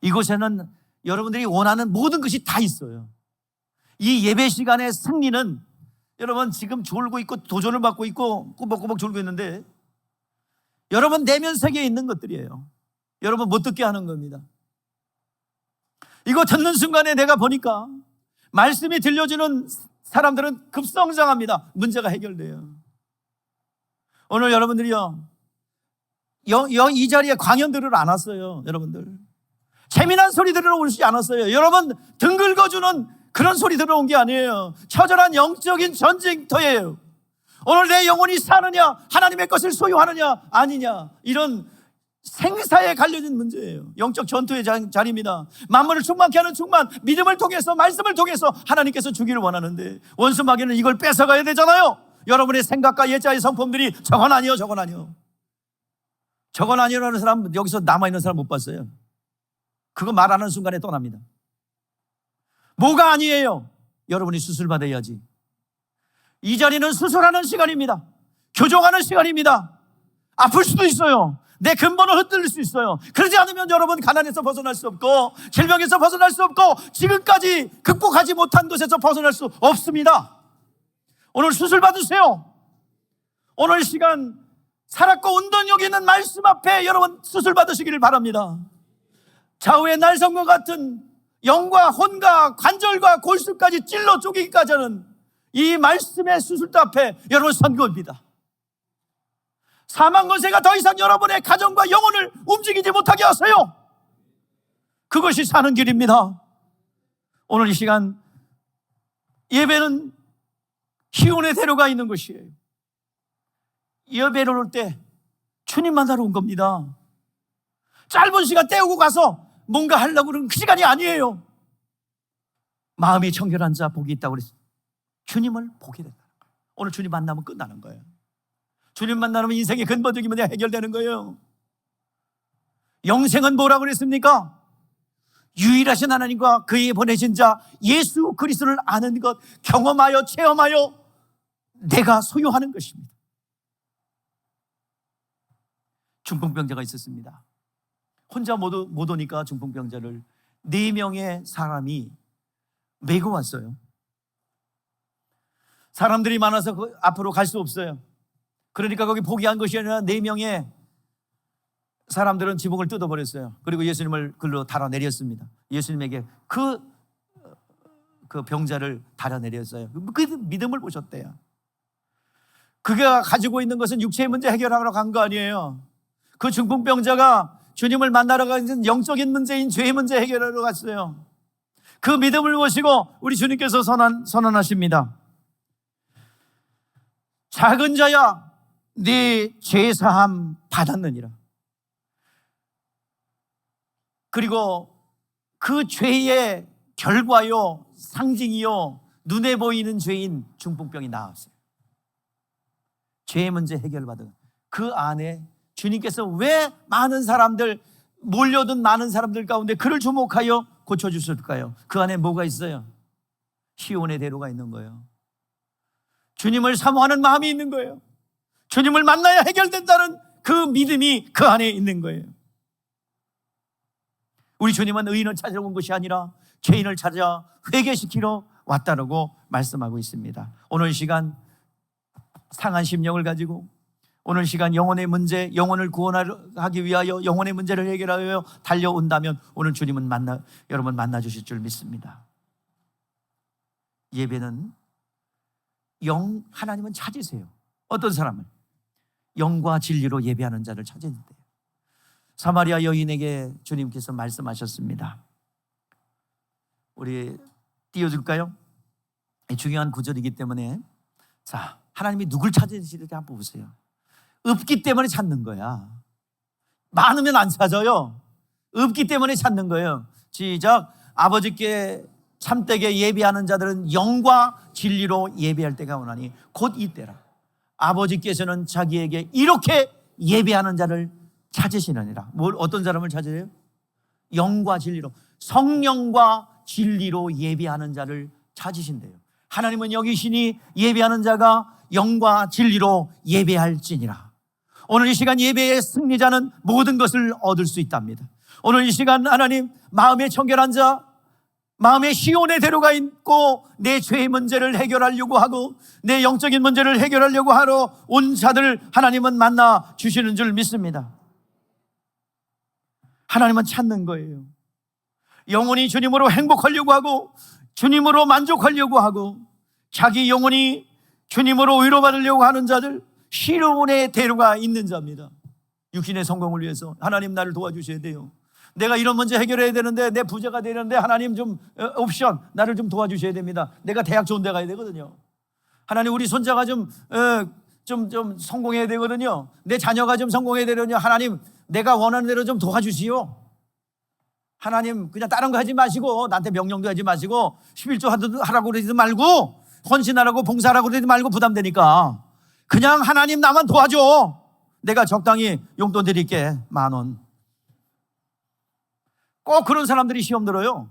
[SPEAKER 1] 이곳에는 여러분들이 원하는 모든 것이 다 있어요. 이 예배 시간의 승리는 여러분 지금 졸고 있고 도전을 받고 있고 꾸벅꾸벅 졸고 있는데 여러분 내면 세계에 있는 것들이에요. 여러분 못 듣게 하는 겁니다. 이거 듣는 순간에 내가 보니까 말씀이 들려주는 사람들은 급성장합니다. 문제가 해결돼요. 오늘 여러분들이요, 이 자리에 광연 들으러 안 왔어요. 여러분들 재미난 소리 들으러 오지 않았어요. 여러분 등 긁어주는 그런 소리 들어온 게 아니에요. 처절한 영적인 전쟁터예요. 오늘 내 영혼이 사느냐, 하나님의 것을 소유하느냐 아니냐, 이런 생사에 갈려진 문제예요. 영적 전투의 자리입니다. 만물을 충만케 하는 충만, 믿음을 통해서, 말씀을 통해서 하나님께서 주기를 원하는데 원수 마귀는 이걸 뺏어가야 되잖아요. 여러분의 생각과 예자의 성품들이 저건 아니요, 저건 아니요, 저건 아니요라는 사람 여기서 남아있는 사람 못 봤어요. 그거 말하는 순간에 떠납니다. 뭐가 아니에요? 여러분이 수술 받아야지. 이 자리는 수술하는 시간입니다. 교정하는 시간입니다. 아플 수도 있어요. 내 근본을 흔들릴 수 있어요. 그러지 않으면 여러분 가난에서 벗어날 수 없고, 질병에서 벗어날 수 없고, 지금까지 극복하지 못한 것에서 벗어날 수 없습니다. 오늘 수술 받으세요. 오늘 시간 살았고 운동력 있는 말씀 앞에 여러분 수술 받으시기를 바랍니다. 좌우의 날성과 같은 영과 혼과 관절과 골수까지 찔러 쪼개기까지 하는 이 말씀의 수술대 앞에 여러분 선고입니다. 사망 권세가 더 이상 여러분의 가정과 영혼을 움직이지 못하게 하세요. 그것이 사는 길입니다. 오늘 이 시간 예배는 희원의 대로가 있는 것이에요. 예배를 올 때 주님 만나러 온 겁니다. 짧은 시간 때우고 가서 뭔가 하려고 그러는 그 시간이 아니에요. 마음이 청결한 자 복이 있다고 그랬어요. 주님을 보게 된다는 거예요. 오늘 주님 만나면 끝나는 거예요. 주님 만나면 인생의 근본적인 문제가 해결되는 거예요. 영생은 뭐라고 그랬습니까? 유일하신 하나님과 그의 보내신 자 예수 그리스도를 아는 것, 경험하여 체험하여 내가 소유하는 것입니다. 중풍병자가 있었습니다. 혼자 못 오니까 중풍병자를 4명의 사람이 메고 왔어요. 사람들이 많아서 앞으로 갈 수 없어요. 그러니까 거기 포기한 것이 아니라 4명의 사람들은 지붕을 뜯어버렸어요. 그리고 예수님을 글로 달아내렸습니다. 예수님에게 그 병자를 달아내렸어요. 그 믿음을 보셨대요. 그가 가지고 있는 것은 육체의 문제 해결하러 간 거 아니에요. 그 중풍병자가 주님을 만나러 가는 영적인 문제인 죄의 문제 해결하러 갔어요. 그 믿음을 보시고 우리 주님께서 선언하십니다. 작은 자야, 네 죄사함 받았느니라. 그리고 그 죄의 결과요, 상징이요, 눈에 보이는 죄인 중풍병이 나왔어요. 죄의 문제 해결받은 그 안에 주님께서 왜 많은 사람들, 몰려든 많은 사람들 가운데 그를 주목하여 고쳐주실까요? 그 안에 뭐가 있어요? 희원의 대로가 있는 거예요. 주님을 사모하는 마음이 있는 거예요. 주님을 만나야 해결된다는 그 믿음이 그 안에 있는 거예요. 우리 주님은 의인을 찾으러 온 것이 아니라 죄인을 찾아 회개시키러 왔다라고 말씀하고 있습니다. 오늘 시간 상한 심령을 가지고, 오늘 시간 영혼의 문제, 영혼을 구원하기 위하여 영혼의 문제를 해결하여 달려온다면 오늘 주님은 여러분 만나 주실 줄 믿습니다. 예배는 하나님은 찾으세요. 어떤 사람을? 영과 진리로 예배하는 자를 찾으는데요. 사마리아 여인에게 주님께서 말씀하셨습니다. 우리 띄워줄까요? 중요한 구절이기 때문에. 자, 하나님이 누굴 찾으시는지 한번 보세요. 없기 때문에 찾는 거야. 많으면 안 찾아요. 없기 때문에 찾는 거예요. 시작. 아버지께 참되게 예배하는 자들은 영과 진리로 예배할 때가 오나니 곧 이때라. 아버지께서는 자기에게 이렇게 예배하는 자를 찾으시느니라. 어떤 사람을 찾으세요? 영과 진리로, 성령과 진리로 예배하는 자를 찾으신대요. 하나님은 여기시니 예배하는 자가 영과 진리로 예배할지니라. 오늘 이 시간 예배의 승리자는 모든 것을 얻을 수 있답니다. 오늘 이 시간 하나님, 마음의 청결한 자, 마음의 시온의 대로가 있고 내 죄의 문제를 해결하려고 하고 내 영적인 문제를 해결하려고 하러 온 자들 하나님은 만나 주시는 줄 믿습니다. 하나님은 찾는 거예요. 영혼이 주님으로 행복하려고 하고 주님으로 만족하려고 하고 자기 영혼이 주님으로 위로받으려고 하는 자들, 시온의 대로가 있는 자입니다. 육신의 성공을 위해서 하나님 나를 도와주셔야 돼요. 내가 이런 문제 해결해야 되는데, 내 부자가 되는데 하나님 좀 옵션 나를 좀 도와주셔야 됩니다. 내가 대학 좋은 데 가야 되거든요. 하나님 우리 손자가 좀 성공해야 되거든요. 내 자녀가 좀 성공해야 되거든요. 하나님 내가 원하는 대로 좀 도와주시오. 하나님 그냥 다른 거 하지 마시고, 나한테 명령도 하지 마시고 11조 하라고 그러지 말고, 헌신하라고 봉사하라고 그러지 말고 부담되니까 그냥 하나님 나만 도와줘. 내가 적당히 용돈 드릴게, 10,000원. 꼭 그런 사람들이 시험 들어요.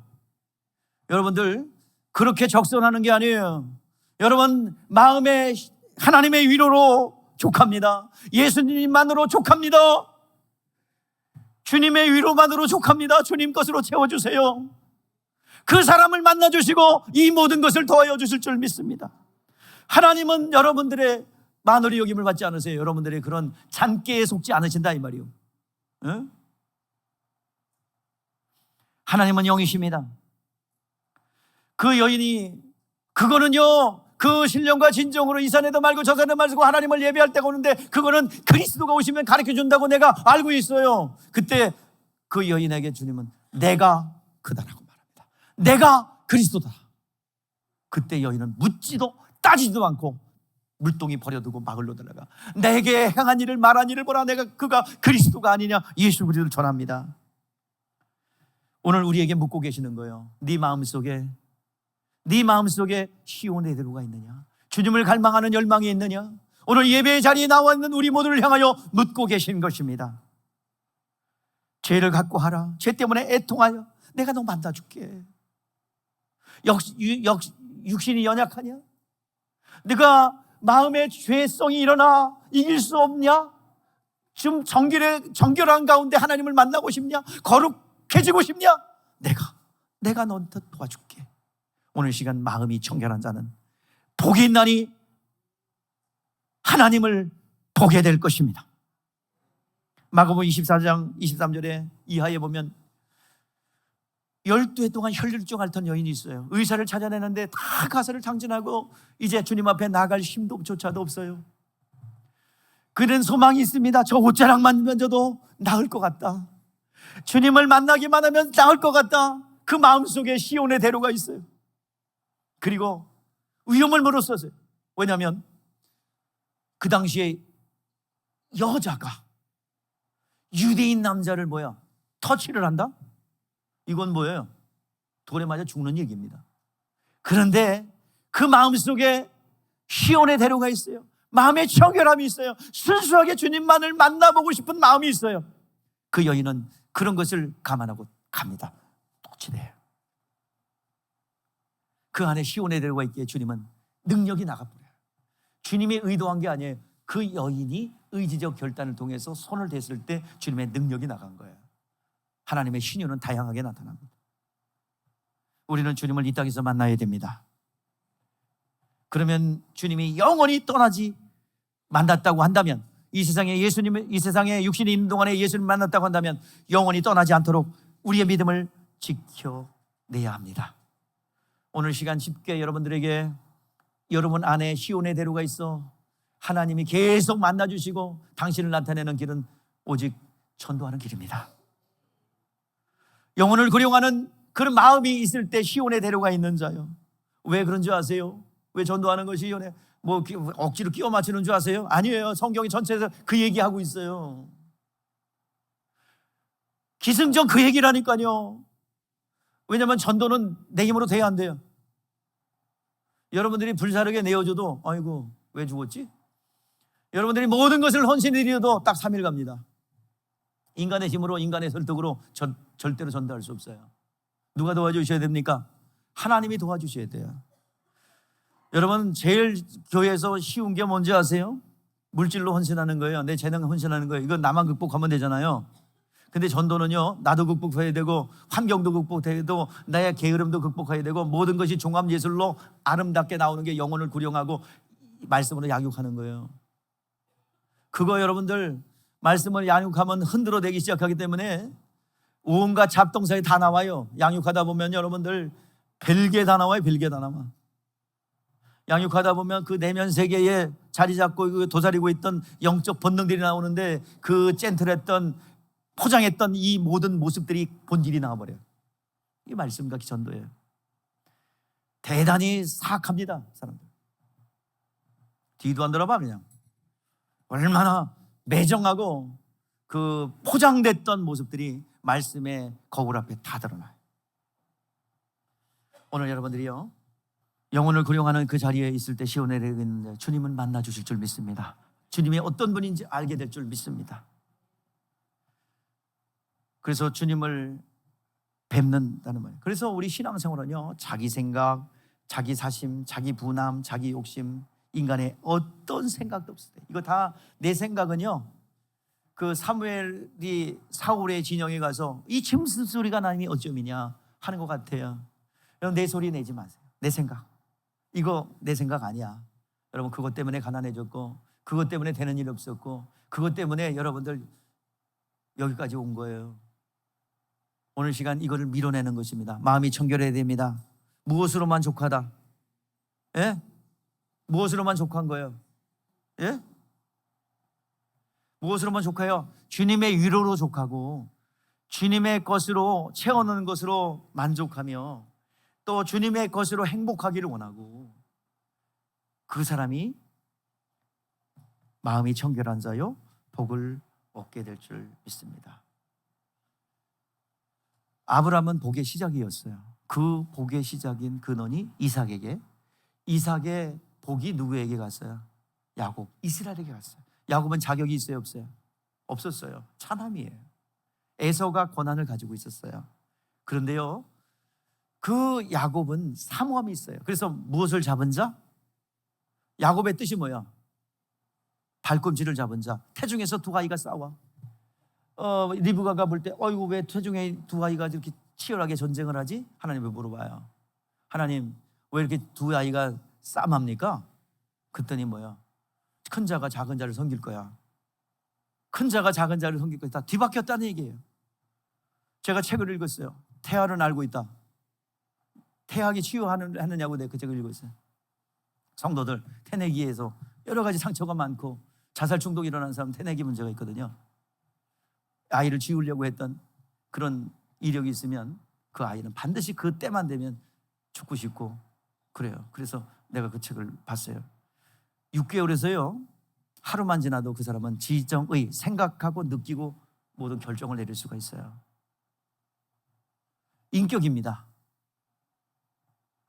[SPEAKER 1] 여러분들 그렇게 적선하는 게 아니에요. 여러분 마음에 하나님의 위로로 족합니다. 예수님만으로 족합니다. 주님의 위로만으로 족합니다. 주님 것으로 채워주세요. 그 사람을 만나주시고 이 모든 것을 더하여 주실 줄 믿습니다. 하나님은 여러분들의 만월의 여김을 받지 않으세요. 여러분들의 그런 잔꾀에 속지 않으신다 이 말이요. 응? 하나님은 영이십니다. 그 여인이, 그거는요, 그 신령과 진정으로 이 산에도 말고 저 산에도 말고 하나님을 예배할 때가 오는데, 그거는 그리스도가 오시면 가르쳐준다고 내가 알고 있어요. 그때 그 여인에게 주님은 내가 그다라고 말합니다. 내가 그리스도다. 그때 여인은 묻지도 따지지도 않고 물동이 버려두고 마을로 들어가 내게 행한 일을 말한 일을 보라. 내가 그가 그리스도가 아니냐, 예수 그리스도를 전합니다. 오늘 우리에게 묻고 계시는 거예요. 네 마음속에 시온의 대로가 있느냐? 주님을 갈망하는 열망이 있느냐? 오늘 예배의 자리에 나와 있는 우리 모두를 향하여 묻고 계신 것입니다. 죄를 갖고 하라. 죄 때문에 애통하여 내가 너 만나줄게. 육신이 연약하냐? 네가 마음의 죄성이 일어나 이길 수 없냐? 좀 정결한 가운데 하나님을 만나고 싶냐? 거룩해지고 싶냐? 내가 너한테 도와줄게. 오늘 시간 마음이 정결한 자는 복이 있나니 하나님을 보게 될 것입니다. 마가복음 24장 23절에 이하에 보면 12해 동안 혈류증 앓던 여인이 있어요. 의사를 찾아내는데 다 가설을 당진하고 이제 주님 앞에 나갈 힘조차도 없어요. 그는 소망이 있습니다. 저 옷자락만 만져도 나을 것 같다. 주님을 만나기만 하면 나을 것 같다. 그 마음속에 시온의 대로가 있어요. 그리고 위험을 물었었어요. 왜냐하면 그 당시에 여자가 유대인 남자를 터치를 한다? 이건 뭐예요? 돌에 맞아 죽는 얘기입니다. 그런데 그 마음속에 시온의 대로가 있어요. 마음의 청결함이 있어요. 순수하게 주님만을 만나보고 싶은 마음이 있어요. 그 여인은 그런 것을 감안하고 갑니다. 똑치대요. 그 안에 시온의 대로가 있기에 주님은 능력이 나가버려요. 주님이 의도한 게 아니에요. 그 여인이 의지적 결단을 통해서 손을 댔을 때 주님의 능력이 나간 거예요. 하나님의 신유는 다양하게 나타납니다. 우리는 주님을 이 땅에서 만나야 됩니다. 그러면 주님이 영원히 떠나지 만났다고 한다면, 이 세상에 육신이 있는 동안에 예수님을 만났다고 한다면 영원히 떠나지 않도록 우리의 믿음을 지켜내야 합니다. 오늘 시간 쉽게 여러분들에게 여러분 안에 시온의 대로가 있어 하나님이 계속 만나주시고 당신을 나타내는 길은 오직 전도하는 길입니다. 영혼을 구령하는 그런 마음이 있을 때 시온의 대로가 있는 자요. 왜 그런 줄 아세요? 왜 전도하는 것이 억지로 끼워 맞추는 줄 아세요? 아니에요. 성경이 전체에서 그 얘기하고 있어요. 기승전 그 얘기라니까요. 왜냐하면 전도는 내 힘으로 돼야 안 돼요. 여러분들이 불사르게 내어줘도 아이고 왜 죽었지? 여러분들이 모든 것을 헌신드려도 딱 3일 갑니다. 인간의 힘으로, 인간의 설득으로 절대로 전도할 수 없어요. 누가 도와주셔야 됩니까? 하나님이 도와주셔야 돼요. 여러분 제일 교회에서 쉬운 게 뭔지 아세요? 물질로 헌신하는 거예요. 내 재능 헌신하는 거예요. 이건 나만 극복하면 되잖아요. 근데 전도는요, 나도 극복해야 되고 환경도 극복해야 되고 나의 게으름도 극복해야 되고 모든 것이 종합예술로 아름답게 나오는 게 영혼을 구령하고 말씀으로 양육하는 거예요. 그거 여러분들 말씀을 양육하면 흔들어대기 시작하기 때문에 온갖 잡동사에 다 나와요. 양육하다 보면 여러분들 별게 다 나와요. 별게 다 나와. 양육하다 보면 그 내면 세계에 자리 잡고 도사리고 있던 영적 본능들이 나오는데 그 젠틀했던 포장했던 이 모든 모습들이 본질이 나와버려요. 이 말씀과 전도예요. 대단히 사악합니다, 사람들. 뒤도 안 돌아봐. 그냥 얼마나 매정하고 그 포장됐던 모습들이 말씀의 거울 앞에 다 드러나요. 오늘 여러분들이요, 영혼을 구령하는 그 자리에 있을 때 시온에르는데 주님은 만나 주실 줄 믿습니다. 주님이 어떤 분인지 알게 될 줄 믿습니다. 그래서 주님을 뵙는다는 말이에요. 그래서 우리 신앙생활은요, 자기 생각, 자기 사심, 자기 분함, 자기 욕심, 인간의 어떤 생각도 없어요. 이거 다 내 생각은요, 그 사무엘이 사울의 진영에 가서 이 짐승 소리가 나님이 어쩌미냐 하는 것 같아요. 여러분, 내 소리 내지 마세요. 내 생각, 이거 내 생각 아니야. 여러분, 그것 때문에 가난해졌고, 그것 때문에 되는 일 없었고, 그것 때문에 여러분들 여기까지 온 거예요. 오늘 시간 이거를 밀어내는 것입니다. 마음이 청결해야 됩니다. 무엇으로만 족하다? 예? 무엇으로만 족한 거예요? 예? 무엇으로만 족해요? 주님의 위로로 족하고 주님의 것으로 채워넣는 것으로 만족하며 또 주님의 것으로 행복하기를 원하고, 그 사람이 마음이 청결한 자요 복을 얻게 될 줄 믿습니다. 아브라함은 복의 시작이었어요. 그 복의 시작인 근원이 이삭에게, 이삭의 복이 누구에게 갔어요? 야곱, 이스라엘에게 갔어요. 야곱은 자격이 있어요, 없어요? 없었어요. 차남이에요. 에서가 권한을 가지고 있었어요. 그런데요, 그 야곱은 사모함이 있어요. 그래서 무엇을 잡은 자? 야곱의 뜻이 뭐야? 발꿈치를 잡은 자. 태중에서 두 아이가 싸워. 리브가가 볼 때 어이구, 왜 태중에 두 아이가 이렇게 치열하게 전쟁을 하지? 하나님을 물어봐요. 하나님, 왜 이렇게 두 아이가 싸움합니까? 그랬더니 뭐야? 큰 자가 작은 자를 섬길 거야. 큰 자가 작은 자를 섬길 거야. 다 뒤바뀌었다는 얘기예요. 제가 책을 읽었어요. 태아는 알고 있다. 태아하게 치유하느냐고 내가 그 책을 읽었어요. 성도들, 태내기에서 여러 가지 상처가 많고 자살 충동이 일어난 사람 태내기 문제가 있거든요. 아이를 지우려고 했던 그런 이력이 있으면 그 아이는 반드시 그 때만 되면 죽고 싶고 그래요. 그래서 내가 그 책을 봤어요. 6개월에서요 하루만 지나도 그 사람은 지정의, 생각하고 느끼고 모든 결정을 내릴 수가 있어요. 인격입니다.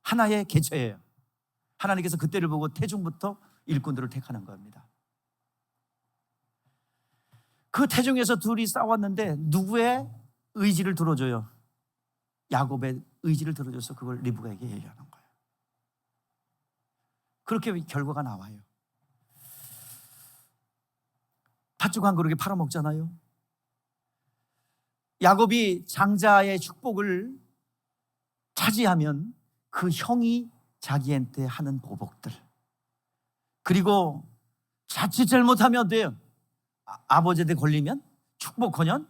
[SPEAKER 1] 하나의 개체예요. 하나님께서 그때를 보고 태중부터 일꾼들을 택하는 겁니다. 그 태중에서 둘이 싸웠는데 누구의 의지를 들어줘요? 야곱의 의지를 들어줘서 그걸 리브가에게 얘기하는 거예요. 그렇게 결과가 나와요. 팥죽 한 그릇에 팔아먹잖아요. 야곱이 장자의 축복을 차지하면 그 형이 자기한테 하는 보복들, 그리고 자칫 잘못하면 어때요? 아버지한테 걸리면 축복커녕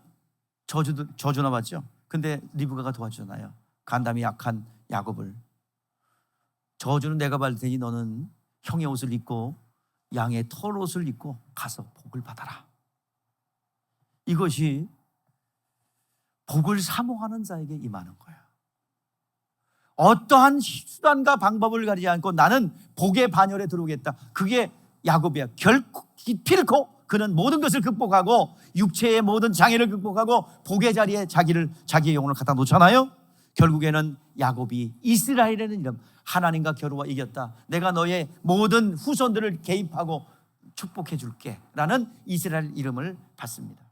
[SPEAKER 1] 저주나 받죠. 근데 리브가가 도와주잖아요. 간담이 약한 야곱을. 저주는 내가 받을 테니 너는 형의 옷을 입고 양의 털옷을 입고 가서 복을 받아라. 이것이 복을 사모하는 자에게 임하는 거예요. 어떠한 수단과 방법을 가리지 않고 나는 복의 반열에 들어오겠다. 그게 야곱이야. 기필코 그는 모든 것을 극복하고 육체의 모든 장애를 극복하고 복의 자리에 자기의 영혼을 갖다 놓잖아요. 결국에는 야곱이 이스라엘이라는 이름, 하나님과 겨루어 이겼다. 내가 너의 모든 후손들을 개입하고 축복해 줄게 라는 이스라엘 이름을 받습니다.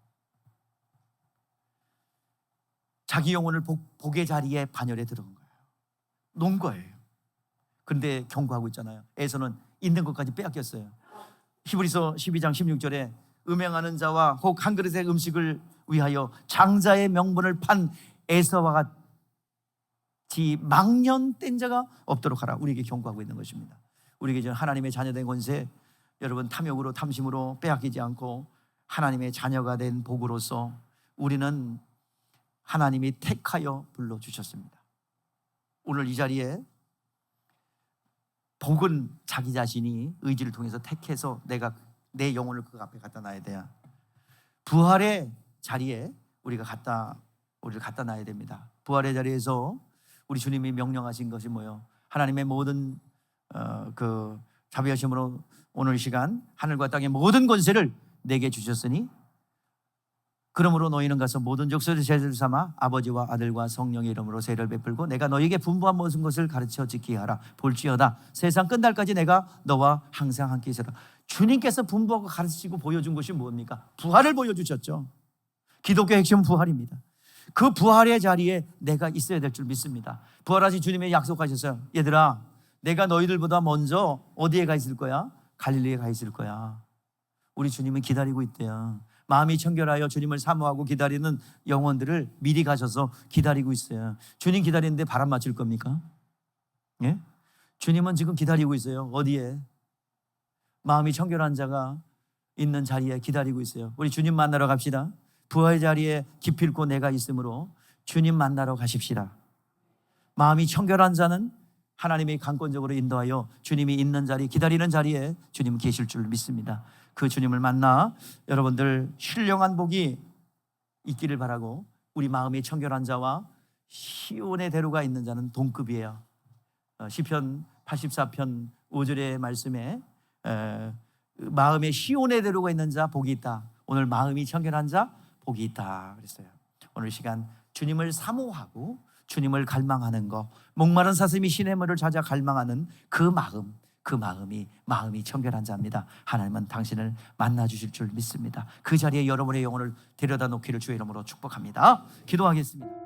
[SPEAKER 1] 자기 영혼을 복의 자리에 반열에 들어온 거예요. 놓은 거예요. 그런데 경고하고 있잖아요. 에서는 있는 것까지 빼앗겼어요. 히브리서 12장 16절에 음행하는 자와 혹 한 그릇의 음식을 위하여 장자의 명분을 판 에서와 같이 망령된 자가 없도록 하라. 우리에게 경고하고 있는 것입니다. 우리에게 지금 하나님의 자녀된 권세, 여러분 탐욕으로 탐심으로 빼앗기지 않고 하나님의 자녀가 된 복으로서 우리는 하나님이 택하여 불러주셨습니다. 오늘 이 자리에 복은 자기 자신이 의지를 통해서 택해서 내가 내 영혼을 그 앞에 갖다 놔야 돼요. 부활의 자리에 우리를 갖다 놔야 됩니다. 부활의 자리에서 우리 주님이 명령하신 것이 뭐예요? 하나님의 모든 그 자비하심으로 오늘 시간 하늘과 땅의 모든 권세를 내게 주셨으니 그러므로 너희는 가서 모든 족속을 제자를 삼아 아버지와 아들과 성령의 이름으로 세례를 베풀고 내가 너희에게 분부한 모든 것을 가르쳐 지키게 하라. 볼지어다 세상 끝날까지 내가 너와 항상 함께 있으라. 주님께서 분부하고 가르치고 보여준 것이 뭡니까? 부활을 보여주셨죠. 기독교의 핵심은 부활입니다. 그 부활의 자리에 내가 있어야 될 줄 믿습니다. 부활하신 주님이 약속하셨어요. 얘들아, 내가 너희들보다 먼저 어디에 가 있을 거야? 갈릴리에 가 있을 거야. 우리 주님은 기다리고 있대요. 마음이 청결하여 주님을 사모하고 기다리는 영혼들을 미리 가셔서 기다리고 있어요. 주님 기다리는데 바람 맞을 겁니까? 예? 주님은 지금 기다리고 있어요. 어디에? 마음이 청결한 자가 있는 자리에 기다리고 있어요. 우리 주님 만나러 갑시다. 부활 자리에 기필코 내가 있으므로 주님 만나러 가십시다. 마음이 청결한 자는 하나님이 강권적으로 인도하여 주님이 있는 자리, 기다리는 자리에 주님 계실 줄 믿습니다. 그 주님을 만나 여러분들 신령한 복이 있기를 바라고, 우리 마음이 청결한 자와 시온의 대로가 있는 자는 동급이에요. 시편 84편 5절의 말씀에 마음에 시온의 대로가 있는 자 복이 있다. 오늘 마음이 청결한 자 복이 있다 그랬어요. 오늘 시간 주님을 사모하고 주님을 갈망하는 것, 목마른 사슴이 시냇물을 찾아 갈망하는 그 마음이 청결한 자입니다. 하나님은 당신을 만나 주실 줄 믿습니다. 그 자리에 여러분의 영혼을 데려다 놓기를 주의 이름으로 축복합니다. 기도하겠습니다.